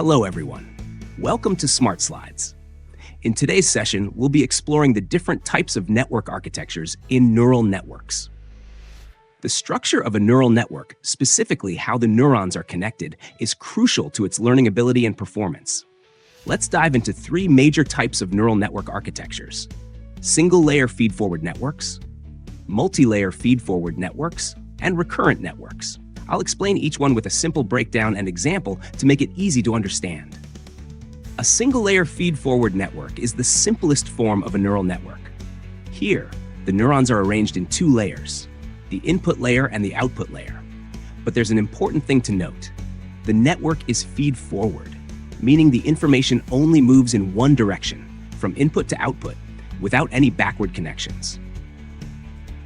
Hello everyone. Welcome to SmartSlides. In today's session, we'll be exploring the different types of network architectures in neural networks. The structure of a neural network, specifically how the neurons are connected, is crucial to its learning ability and performance. Let's dive into three major types of neural network architectures: single-layer feedforward networks, multi-layer feedforward networks, and recurrent networks. I'll explain each one with a simple breakdown and example to make it easy to understand. A single-layer feedforward network is the simplest form of a neural network. Here, the neurons are arranged in two layers, the input layer and the output layer. But there's an important thing to note. The network is feed-forward, meaning the information only moves in one direction, from input to output, without any backward connections.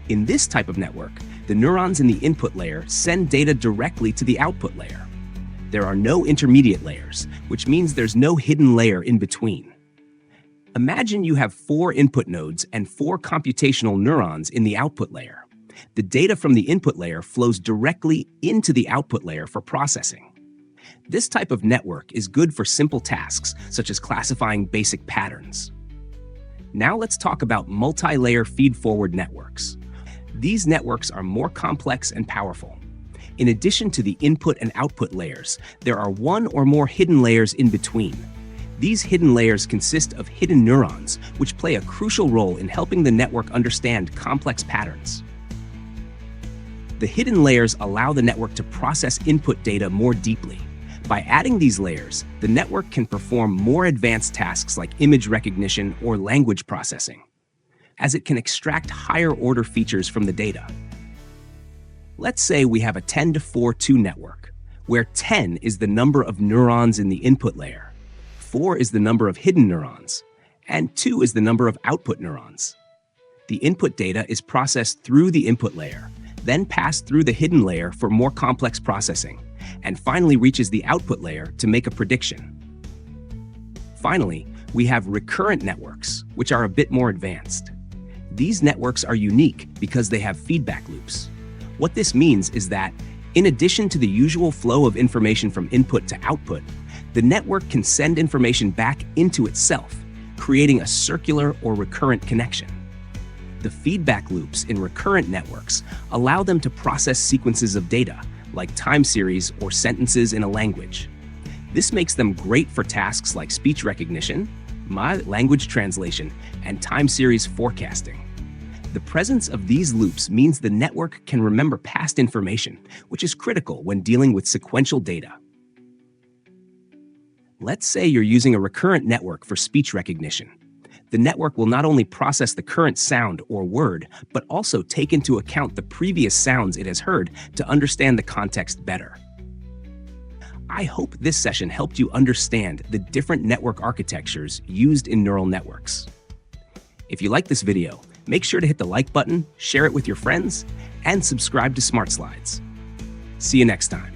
In this type of network, the neurons in the input layer send data directly to the output layer. There are no intermediate layers, which means there's no hidden layer in between. Imagine you have 4 input nodes and 4 computational neurons in the output layer. The data from the input layer flows directly into the output layer for processing. This type of network is good for simple tasks, such as classifying basic patterns. Now let's talk about multi-layer feed-forward networks. These networks are more complex and powerful. In addition to the input and output layers, there are 1 or more hidden layers in between. These hidden layers consist of hidden neurons, which play a crucial role in helping the network understand complex patterns. The hidden layers allow the network to process input data more deeply. By adding these layers, the network can perform more advanced tasks like image recognition or language processing, as it can extract higher-order features from the data. Let's say we have a 10-to-4-2 network, where 10 is the number of neurons in the input layer, 4 is the number of hidden neurons, and 2 is the number of output neurons. The input data is processed through the input layer, then passed through the hidden layer for more complex processing, and finally reaches the output layer to make a prediction. Finally, we have recurrent networks, which are a bit more advanced. These networks are unique because they have feedback loops. What this means is that, in addition to the usual flow of information from input to output, the network can send information back into itself, creating a circular or recurrent connection. The feedback loops in recurrent networks allow them to process sequences of data, like time series or sentences in a language. This makes them great for tasks like speech recognition, language translation, and time series forecasting. The presence of these loops means the network can remember past information, which is critical when dealing with sequential data. Let's say you're using a recurrent network for speech recognition. The network will not only process the current sound or word, but also take into account the previous sounds it has heard to understand the context better. I hope this session helped you understand the different network architectures used in neural networks. If you like this video, make sure to hit the like button, share it with your friends, and subscribe to SmartSlides. See you next time.